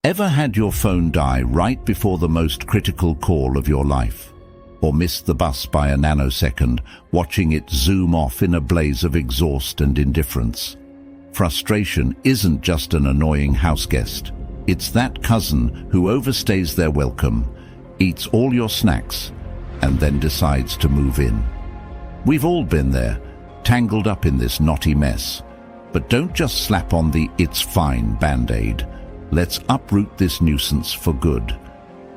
Ever had your phone die right before the most critical call of your life? Or missed the bus by a nanosecond, watching it zoom off in a blaze of exhaust and indifference? Frustration isn't just an annoying houseguest. It's that cousin who overstays their welcome, eats all your snacks, and then decides to move in. We've all been there, tangled up in this knotty mess. But don't just slap on the "it's fine" band-aid. Let's uproot this nuisance for good.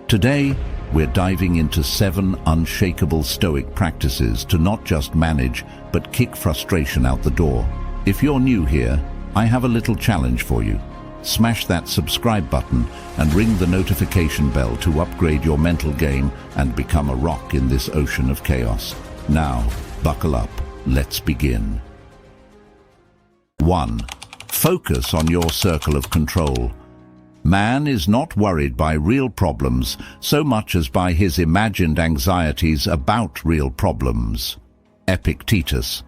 Today, we're diving into 7 unshakable Stoic practices to not just manage, but kick frustration out the door. If you're new here, I have a little challenge for you. Smash that subscribe button and ring the notification bell to upgrade your mental game and become a rock in this ocean of chaos. Now, buckle up. Let's begin. 1. Focus on your circle of control. Man is not worried by real problems so much as by his imagined anxieties about real problems. Epictetus.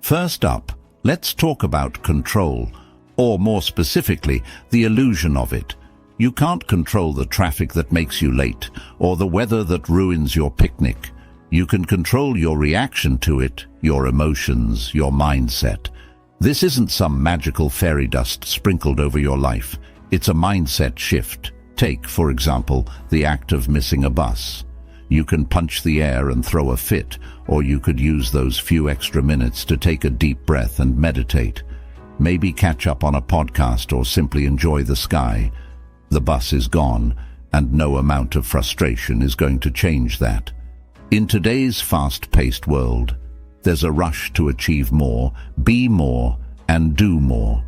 First up, let's talk about control, or more specifically, the illusion of it. You can't control the traffic that makes you late, or the weather that ruins your picnic. You can control your reaction to it, your emotions, your mindset. This isn't some magical fairy dust sprinkled over your life. It's a mindset shift. Take, for example, the act of missing a bus. You can punch the air and throw a fit, or you could use those few extra minutes to take a deep breath and meditate. Maybe catch up on a podcast or simply enjoy the sky. The bus is gone, and no amount of frustration is going to change that. In today's fast-paced world, there's a rush to achieve more, be more, and do more.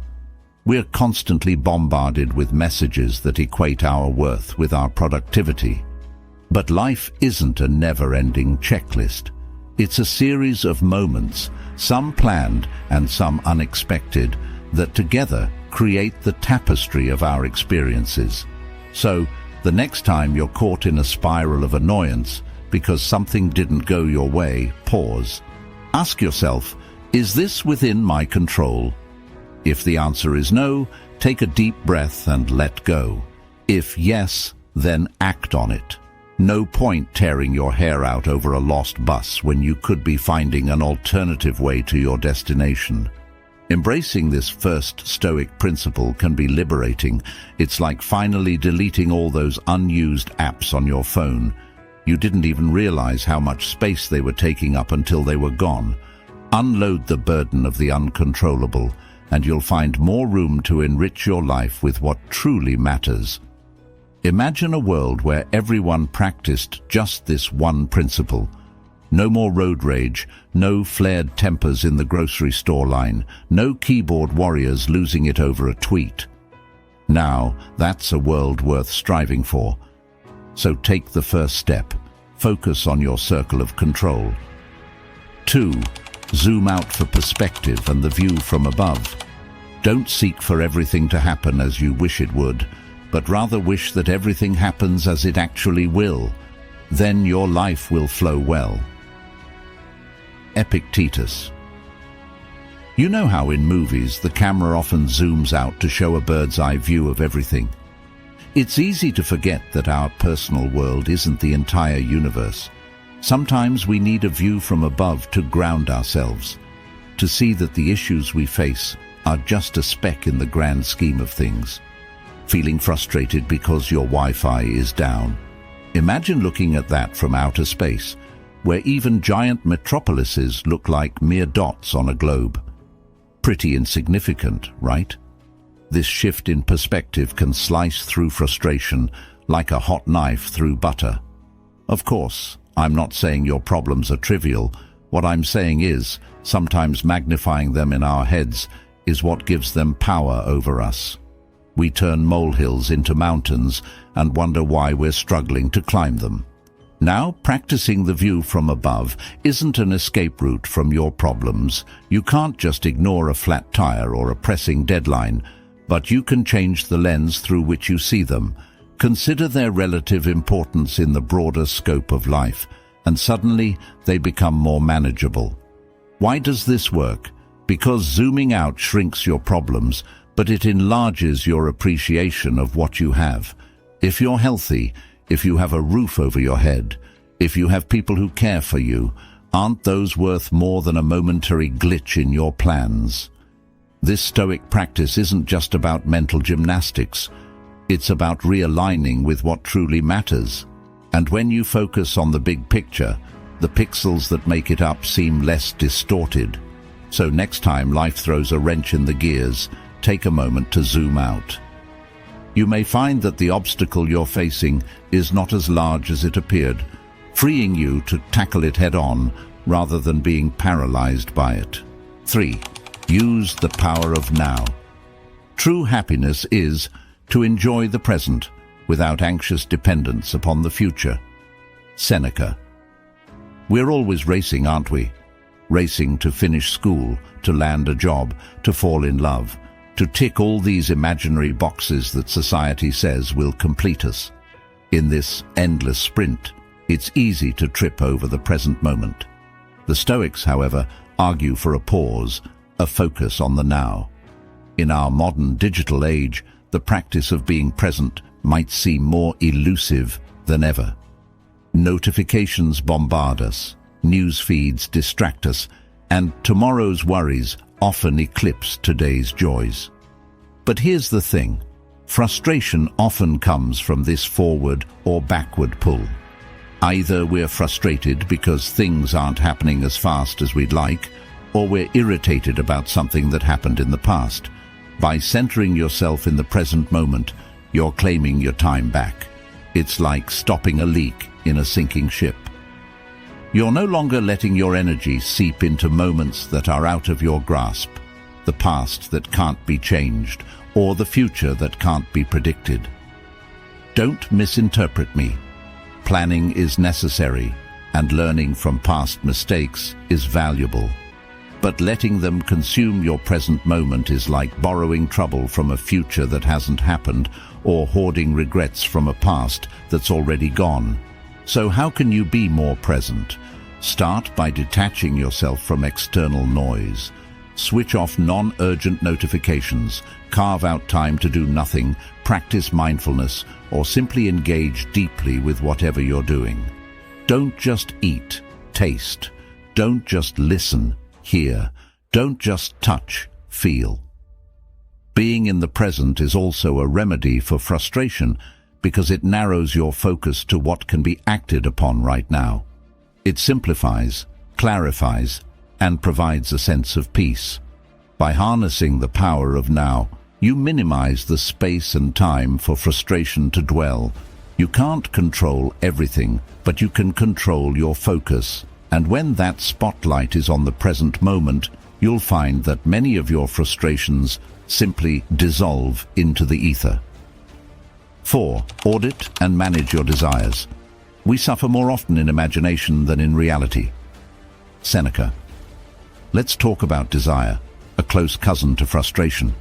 We're constantly bombarded with messages that equate our worth with our productivity. But life isn't a never-ending checklist. It's a series of moments, some planned and some unexpected, that together create the tapestry of our experiences. So, the next time you're caught in a spiral of annoyance because something didn't go your way, pause. Ask yourself, is this within my control? If the answer is no, take a deep breath and let go. If yes, then act on it. No point tearing your hair out over a lost bus when you could be finding an alternative way to your destination. Embracing this first Stoic principle can be liberating. It's like finally deleting all those unused apps on your phone. You didn't even realize how much space they were taking up until they were gone. Unload the burden of the uncontrollable, and you'll find more room to enrich your life with what truly matters. Imagine a world where everyone practiced just this one principle. No more road rage, no flared tempers in the grocery store line, no keyboard warriors losing it over a tweet. Now, that's a world worth striving for. So take the first step. Focus on your circle of control. 2. Zoom out for perspective and the view from above. Don't seek for everything to happen as you wish it would, but rather wish that everything happens as it actually will. Then your life will flow well. Epictetus. You know how in movies the camera often zooms out to show a bird's-eye view of everything? It's easy to forget that our personal world isn't the entire universe. Sometimes we need a view from above to ground ourselves, to see that the issues we face are just a speck in the grand scheme of things. Feeling frustrated because your Wi-Fi is down? Imagine looking at that from outer space, where even giant metropolises look like mere dots on a globe. Pretty insignificant, right? This shift in perspective can slice through frustration like a hot knife through butter. Of course, I'm not saying your problems are trivial. What I'm saying is, sometimes magnifying them in our heads is what gives them power over us. We turn molehills into mountains and wonder why we're struggling to climb them. Now, practicing the view from above isn't an escape route from your problems. You can't just ignore a flat tire or a pressing deadline, but you can change the lens through which you see them. Consider their relative importance in the broader scope of life, and suddenly they become more manageable. Why does this work? Because zooming out shrinks your problems, but it enlarges your appreciation of what you have. If you're healthy, if you have a roof over your head, if you have people who care for you, aren't those worth more than a momentary glitch in your plans? This Stoic practice isn't just about mental gymnastics. It's about realigning with what truly matters. And when you focus on the big picture, the pixels that make it up seem less distorted. So next time life throws a wrench in the gears, take a moment to zoom out. You may find that the obstacle you're facing is not as large as it appeared, freeing you to tackle it head-on rather than being paralyzed by it. 3. Use the power of now. True happiness is to enjoy the present without anxious dependence upon the future. Seneca. We're always racing, aren't we? Racing to finish school, to land a job, to fall in love, to tick all these imaginary boxes that society says will complete us. In this endless sprint, it's easy to trip over the present moment. The Stoics, however, argue for a pause, a focus on the now. In our modern digital age, the practice of being present might seem more elusive than ever. Notifications bombard us, news feeds distract us, and tomorrow's worries often eclipse today's joys. But here's the thing. Frustration often comes from this forward or backward pull. Either we're frustrated because things aren't happening as fast as we'd like, or we're irritated about something that happened in the past. By centering yourself in the present moment, you're claiming your time back. It's like stopping a leak in a sinking ship. You're no longer letting your energy seep into moments that are out of your grasp, the past that can't be changed, or the future that can't be predicted. Don't misinterpret me. Planning is necessary, and learning from past mistakes is valuable. But letting them consume your present moment is like borrowing trouble from a future that hasn't happened, or hoarding regrets from a past that's already gone. So how can you be more present? Start by detaching yourself from external noise. Switch off non-urgent notifications, carve out time to do nothing, practice mindfulness, or simply engage deeply with whatever you're doing. Don't just eat, taste. Don't just listen, hear. Don't just touch, feel. Being in the present is also a remedy for frustration because it narrows your focus to what can be acted upon right now. It simplifies, clarifies, and provides a sense of peace. By harnessing the power of now, you minimize the space and time for frustration to dwell. You can't control everything, but you can control your focus. And when that spotlight is on the present moment, you'll find that many of your frustrations simply dissolve into the ether. 4. Audit and manage your desires. We suffer more often in imagination than in reality. Seneca. Let's talk about desire, a close cousin to frustration.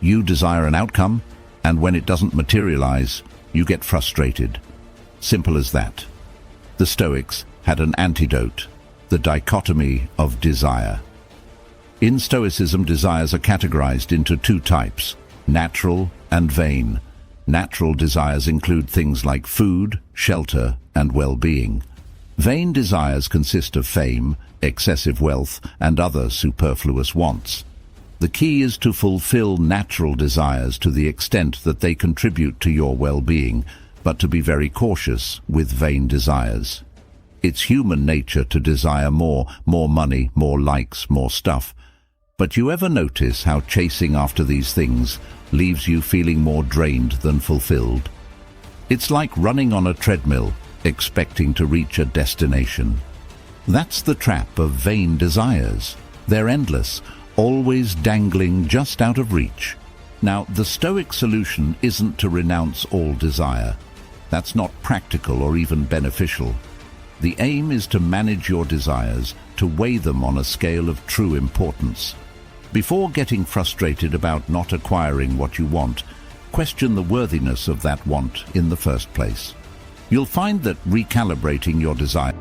You desire an outcome, and when it doesn't materialize, you get frustrated. Simple as that. The Stoics had an antidote, the dichotomy of desire. In Stoicism, desires are categorized into two types, natural and vain. Natural desires include things like food, shelter, and well-being. Vain desires consist of fame, excessive wealth, and other superfluous wants. The key is to fulfill natural desires to the extent that they contribute to your well-being, but to be very cautious with vain desires. It's human nature to desire more money, more likes, more stuff. But you ever notice how chasing after these things leaves you feeling more drained than fulfilled? It's like running on a treadmill, expecting to reach a destination. That's the trap of vain desires. They're endless, always dangling just out of reach. Now, the Stoic solution isn't to renounce all desire. That's not practical or even beneficial. The aim is to manage your desires, to weigh them on a scale of true importance. Before getting frustrated about not acquiring what you want, question the worthiness of that want in the first place. You'll find that recalibrating your desire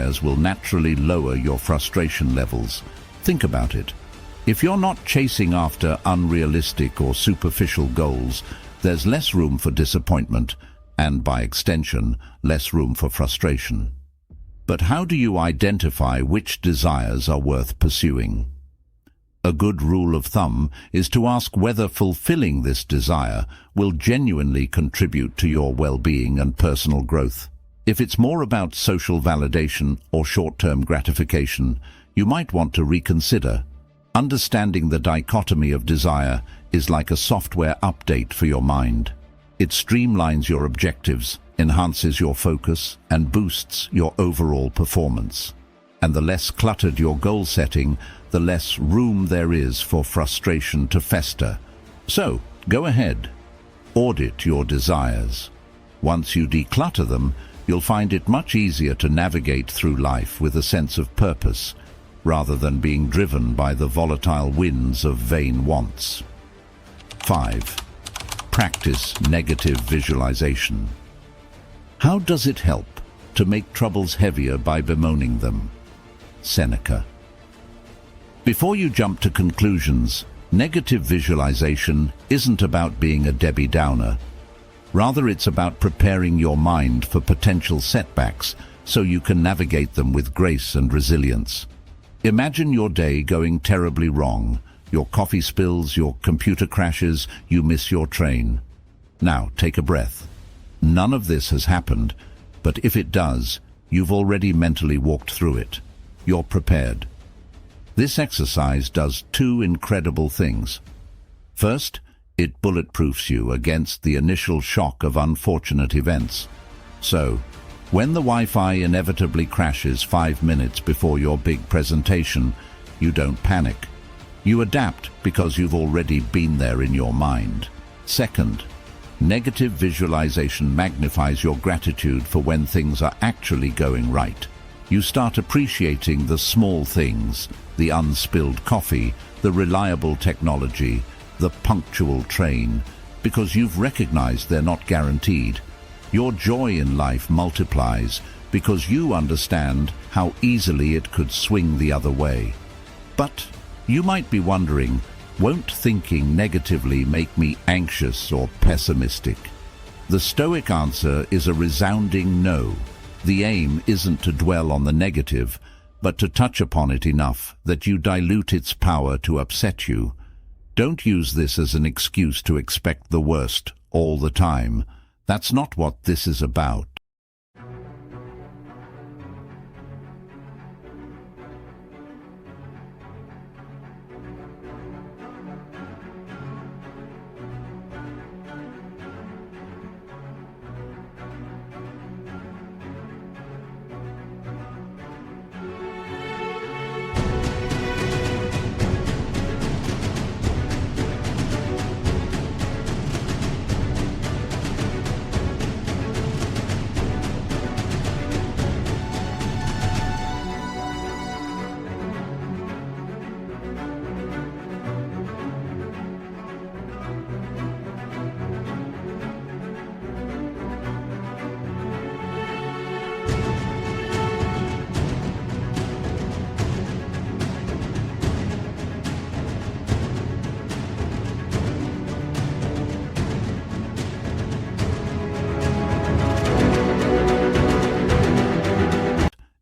desires will naturally lower your frustration levels. Think about it. If you're not chasing after unrealistic or superficial goals, there's less room for disappointment and, by extension, less room for frustration. But how do you identify which desires are worth pursuing? A good rule of thumb is to ask whether fulfilling this desire will genuinely contribute to your well-being and personal growth. If it's more about social validation or short-term gratification, you might want to reconsider. Understanding the dichotomy of desire is like a software update for your mind. It streamlines your objectives, enhances your focus, and boosts your overall performance. And the less cluttered your goal setting, the less room there is for frustration to fester. So, go ahead. Audit your desires. Once you declutter them, you'll find it much easier to navigate through life with a sense of purpose, rather than being driven by the volatile winds of vain wants. 5. Practice negative visualization. How does it help to make troubles heavier by bemoaning them? Seneca. Before you jump to conclusions, negative visualization isn't about being a Debbie Downer. Rather, it's about preparing your mind for potential setbacks so you can navigate them with grace and resilience. Imagine your day going terribly wrong. Your coffee spills, your computer crashes, you miss your train. Now, take a breath. None of this has happened, but if it does, you've already mentally walked through it. You're prepared. This exercise does two incredible things. First, it bulletproofs you against the initial shock of unfortunate events. So, when the Wi-Fi inevitably crashes 5 minutes before your big presentation, you don't panic. You adapt because you've already been there in your mind. Second, negative visualization magnifies your gratitude for when things are actually going right. You start appreciating the small things, the unspilled coffee, the reliable technology, the punctual train, because you've recognized they're not guaranteed. Your joy in life multiplies because you understand how easily it could swing the other way. But you might be wondering, won't thinking negatively make me anxious or pessimistic? The Stoic answer is a resounding no. The aim isn't to dwell on the negative, but to touch upon it enough that you dilute its power to upset you. Don't use this as an excuse to expect the worst all the time. That's not what this is about.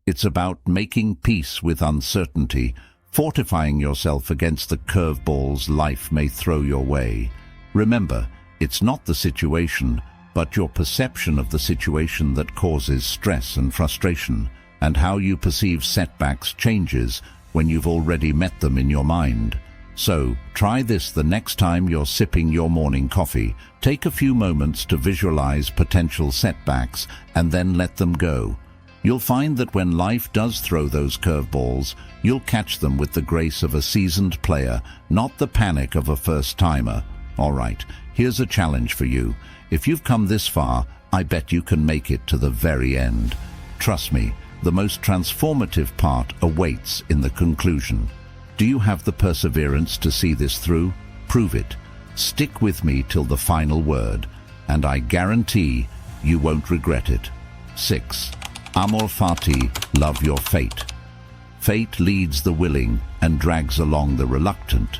It's about making peace with uncertainty, fortifying yourself against the curveballs life may throw your way. Remember, it's not the situation, but your perception of the situation that causes stress and frustration, and how you perceive setbacks changes when you've already met them in your mind. So, try this the next time you're sipping your morning coffee. Take a few moments to visualize potential setbacks and then let them go. You'll find that when life does throw those curveballs, you'll catch them with the grace of a seasoned player, not the panic of a first-timer. All right, here's a challenge for you. If you've come this far, I bet you can make it to the very end. Trust me, the most transformative part awaits in the conclusion. Do you have the perseverance to see this through? Prove it. Stick with me till the final word, and I guarantee you won't regret it. 6. Amor fati, love your fate. Fate leads the willing and drags along the reluctant.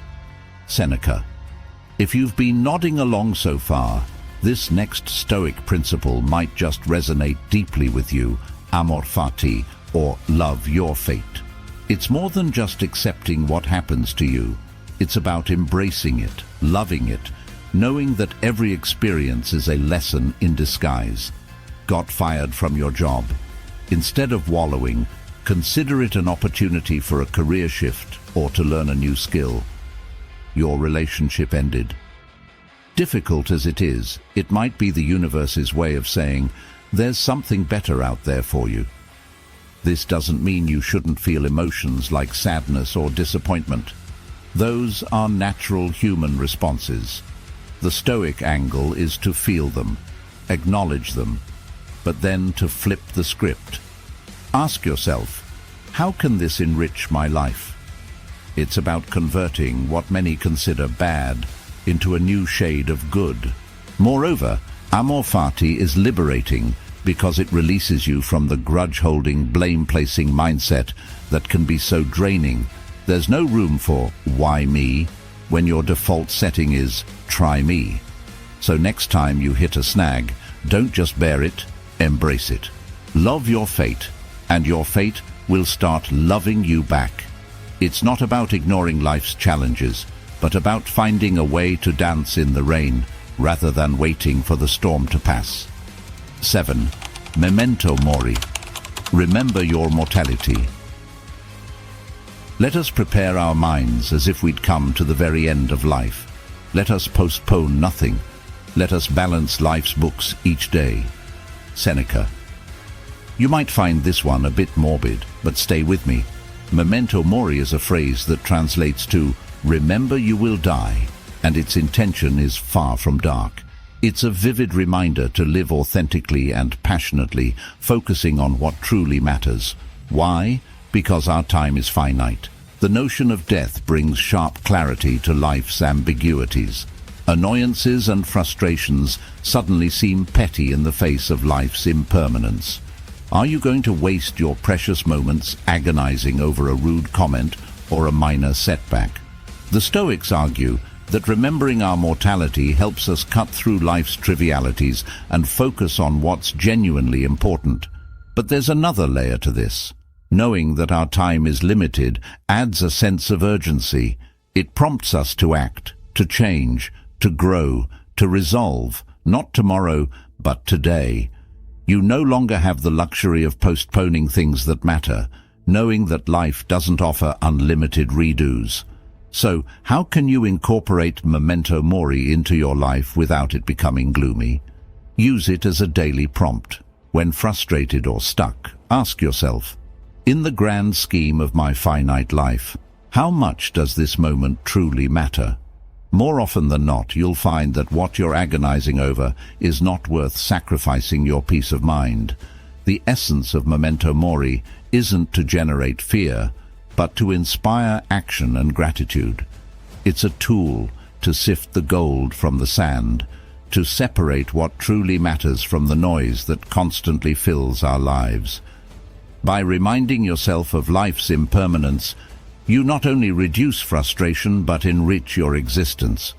Seneca. If you've been nodding along so far, this next Stoic principle might just resonate deeply with you. Amor fati, or love your fate. It's more than just accepting what happens to you. It's about embracing it, loving it, knowing that every experience is a lesson in disguise. Got fired from your job? Instead of wallowing, consider it an opportunity for a career shift or to learn a new skill. Your relationship ended. Difficult as it is, it might be the universe's way of saying, there's something better out there for you. This doesn't mean you shouldn't feel emotions like sadness or disappointment. Those are natural human responses. The Stoic angle is to feel them, acknowledge them, but then to flip the script. Ask yourself, how can this enrich my life? It's about converting what many consider bad into a new shade of good. Moreover, amor fati is liberating because it releases you from the grudge-holding, blame-placing mindset that can be so draining. There's no room for why me when your default setting is try me. So next time you hit a snag, don't just bear it, embrace it. Love your fate, and your fate will start loving you back. It's not about ignoring life's challenges, but about finding a way to dance in the rain rather than waiting for the storm to pass. 7. Memento mori. Remember your mortality. Let us prepare our minds as if we'd come to the very end of life. Let us postpone nothing. Let us balance life's books each day. Seneca. You might find this one a bit morbid, but stay with me. Memento mori is a phrase that translates to remember you will die, and its intention is far from dark. It's a vivid reminder to live authentically and passionately, focusing on what truly matters. Why? Because our time is finite. The notion of death brings sharp clarity to life's ambiguities. Annoyances and frustrations suddenly seem petty in the face of life's impermanence. Are you going to waste your precious moments agonizing over a rude comment or a minor setback? The Stoics argue that remembering our mortality helps us cut through life's trivialities and focus on what's genuinely important. But there's another layer to this. Knowing that our time is limited adds a sense of urgency. It prompts us to act, to change, to grow, to resolve, not tomorrow, but today. You no longer have the luxury of postponing things that matter, knowing that life doesn't offer unlimited redos. So, how can you incorporate memento mori into your life without it becoming gloomy? Use it as a daily prompt. When frustrated or stuck, ask yourself, in the grand scheme of my finite life, how much does this moment truly matter? More often than not, you'll find that what you're agonizing over is not worth sacrificing your peace of mind. The essence of memento mori isn't to generate fear, but to inspire action and gratitude. It's a tool to sift the gold from the sand, to separate what truly matters from the noise that constantly fills our lives. By reminding yourself of life's impermanence, you not only reduce frustration but enrich your existence.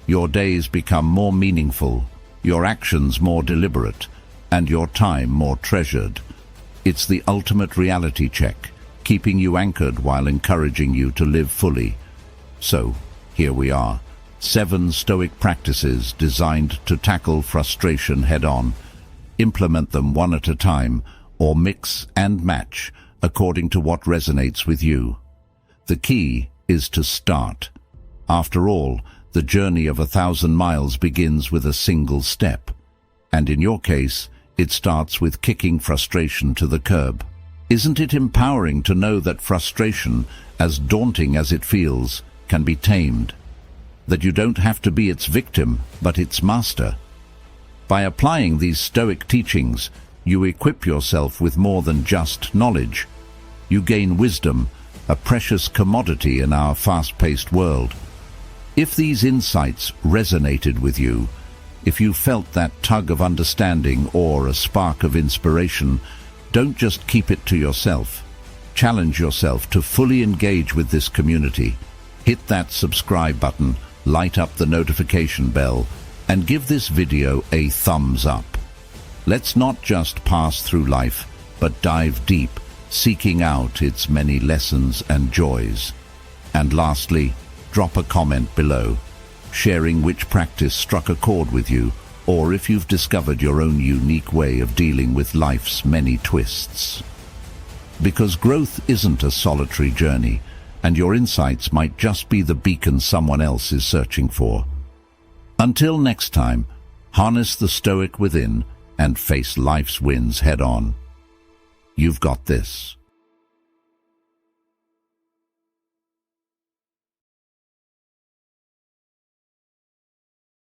Your days become more meaningful, your actions more deliberate, and your time more treasured. It's the ultimate reality check, keeping you anchored while encouraging you to live fully. So, here we are, 7 Stoic practices designed to tackle frustration head-on. Implement them one at a time, or mix and match according to what resonates with you. The key is to start. After all, the journey of 1,000 miles begins with a single step. And in your case, it starts with kicking frustration to the curb. Isn't it empowering to know that frustration, as daunting as it feels, can be tamed? That you don't have to be its victim, but its master? By applying these Stoic teachings, you equip yourself with more than just knowledge. You gain wisdom, a precious commodity in our fast-paced world. If these insights resonated with you, if you felt that tug of understanding or a spark of inspiration, Don't just keep it to yourself. Challenge yourself to fully engage with this community. Hit that subscribe button, light up the notification bell, and give this video a thumbs up. Let's not just pass through life, but dive deep, seeking out its many lessons and joys. And lastly, drop a comment below, sharing which practice struck a chord with you, or if you've discovered your own unique way of dealing with life's many twists. Because growth isn't a solitary journey, and your insights might just be the beacon someone else is searching for. Until next time, harness the Stoic within and face life's winds head-on. You've got this.